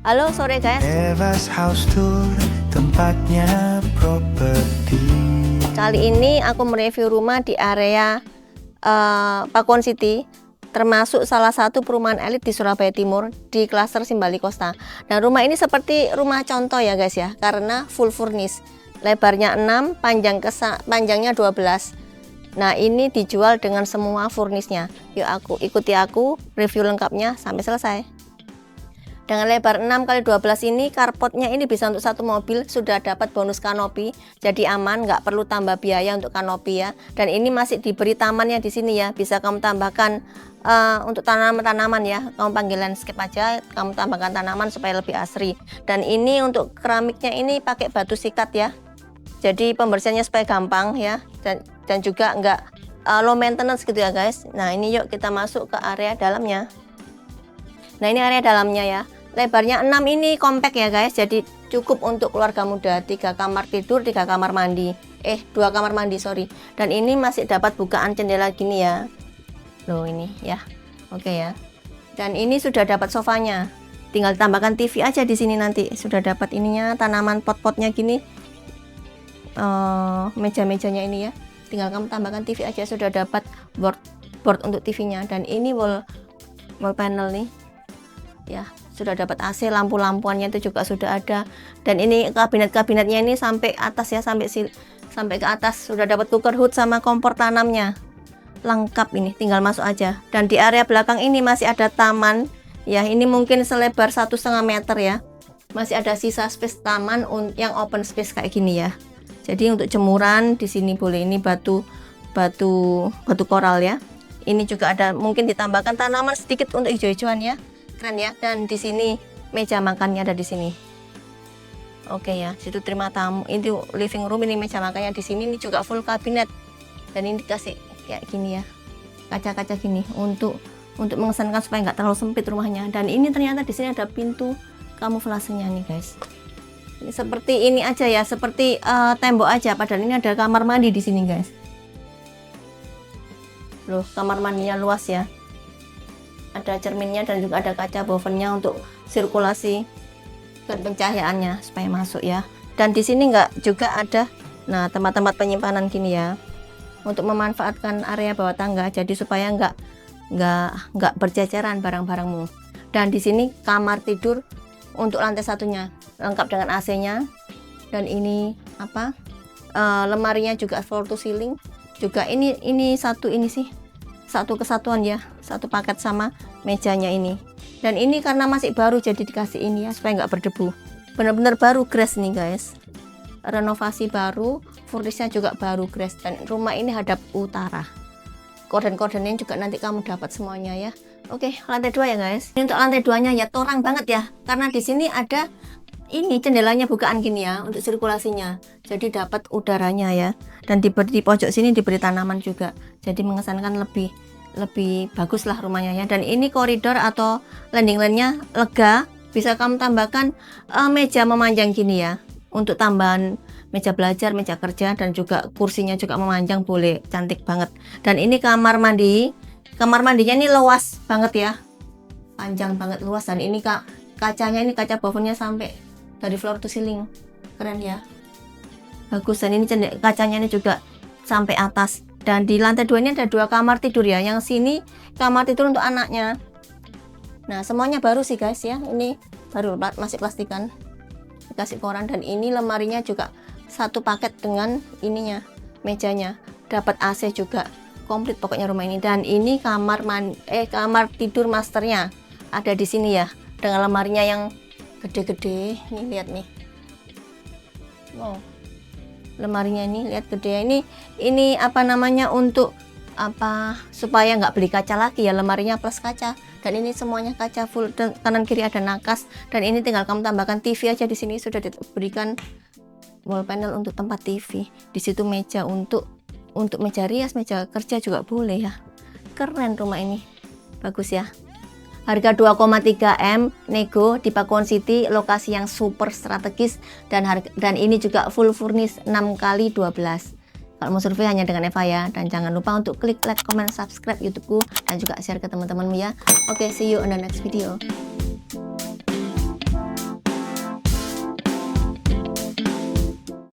Halo sore guys. Eva's House Tour, tempatnya properti. Kali ini aku mereview rumah di area Pakuwon City, termasuk salah satu perumahan elit di Surabaya Timur di klaster Simbali Costa. Nah, rumah ini seperti rumah contoh ya guys ya, karena full furnish. Lebarnya 6, panjangnya 12. Nah, ini dijual dengan semua furnishnya. Yuk ikuti aku review lengkapnya sampai selesai. Dengan lebar 6 kali 12 ini, carportnya ini bisa untuk satu mobil, sudah dapat bonus kanopi, jadi aman, nggak perlu tambah biaya untuk kanopi ya. Dan ini masih diberi tamannya di sini ya, bisa kamu tambahkan untuk tanaman-tanaman ya, kamu panggil landscape aja, kamu tambahkan tanaman supaya lebih asri. Dan ini untuk keramiknya ini pakai batu sikat ya, jadi pembersihannya supaya gampang ya, dan juga nggak low maintenance gitu ya guys. Nah ini yuk kita masuk ke area dalamnya. Nah ini area dalamnya ya, lebarnya 6 ini compact ya guys, jadi cukup untuk keluarga muda. 3 kamar tidur, 3 kamar mandi, 2 kamar mandi sorry. Dan ini masih dapat bukaan jendela gini ya, loh ini ya, oke ya. Dan ini sudah dapat sofanya, tinggal tambahkan TV aja di sini nanti. Sudah dapat ininya, tanaman pot-potnya gini, meja-mejanya ini ya, tinggal kamu tambahkan TV aja. Sudah dapat board untuk TV-nya. Dan ini wall panel nih ya, sudah dapat AC, lampu-lampuannya itu juga sudah ada. Dan ini kabinet-kabinetnya ini sampai atas ya, sampai ke atas. Sudah dapat cooker hood sama kompor tanamnya, lengkap ini, tinggal masuk aja. Dan di area belakang ini masih ada taman ya, ini mungkin selebar 1,5 meter ya, masih ada sisa space taman yang open space kayak gini ya. Jadi untuk jemuran di sini boleh. Ini batu koral ya. Ini juga ada, mungkin ditambahkan tanaman sedikit untuk hijau-hijauan ya, keren ya. Dan di sini meja makannya ada di sini. Oke ya, situ terima tamu. Ini living room, ini meja makannya di sini. Ini juga full kabinet. Dan ini dikasih kayak gini ya, kaca-kaca gini untuk mengesankan supaya nggak terlalu sempit rumahnya. Dan ini ternyata di sini ada pintu kamuflasenya nih guys. Ini seperti ini aja ya, seperti tembok aja. Padahal ini ada kamar mandi di sini guys. Loh, kamar mandinya luas ya. Ada cerminnya dan juga ada kaca bovennya untuk sirkulasi dan pencahayaannya supaya masuk ya. Dan di sini juga ada tempat-tempat penyimpanan gini ya, untuk memanfaatkan area bawah tangga, jadi supaya nggak berceceran barang-barangmu. Dan di sini kamar tidur untuk lantai satunya lengkap dengan AC-nya. Dan ini lemarinya juga floor to ceiling juga. Ini satu kesatuan ya, satu paket sama mejanya ini. Dan ini karena masih baru jadi dikasih ini ya, supaya nggak berdebu. Bener-bener baru grass nih guys, renovasi baru, furnishnya juga baru grass. Dan rumah ini hadap utara, korden-kordennya juga nanti kamu dapat semuanya ya. Oke, lantai 2 ya guys. Ini untuk lantai 2 nya ya, torang banget ya, karena di sini ada ini jendelanya bukaan gini ya untuk sirkulasinya, jadi dapat udaranya ya. Dan di pojok sini diberi tanaman juga, jadi mengesankan lebih bagus lah rumahnya ya. Dan ini koridor atau landing line-nya lega, bisa kamu tambahkan meja memanjang gini ya, untuk tambahan meja belajar, meja kerja, dan juga kursinya juga memanjang, boleh, cantik banget. Dan ini kamar mandinya ini luas banget ya, panjang banget, luas. Dan ini kacanya ini kaca bovennya sampai dari floor to ceiling, keren ya, bagus. Dan ini kacanya ini juga sampai atas. Dan di lantai 2 ini ada 2 kamar tidur ya, yang sini kamar tidur untuk anaknya. Nah semuanya baru sih guys ya, ini baru, masih plastikan, dikasih koran. Dan ini lemarinya juga satu paket dengan ininya, mejanya, dapat AC juga, komplit pokoknya rumah ini. Dan ini kamar tidur masternya ada di sini ya, dengan lemarinya yang gede-gede. Nih lihat nih, wow, lemarinya ini lihat gede. Ini untuk supaya nggak beli kaca lagi ya, lemarinya plus kaca. Dan ini semuanya kaca full, dan kanan kiri ada nakas. Dan ini tinggal kamu tambahkan TV aja. Di sini sudah diberikan wall panel untuk tempat TV. Di situ meja untuk meja rias, meja kerja juga boleh ya. Keren rumah ini, bagus ya. Harga 2,3 M nego di Pakuwon City, lokasi yang super strategis. Dan ini juga full furnish 6 kali 12. Kalau mau survei hanya dengan Eva ya. Dan jangan lupa untuk klik like, comment, subscribe YouTubeku, dan juga share ke teman-temanmu ya. Oke, see you on the next video.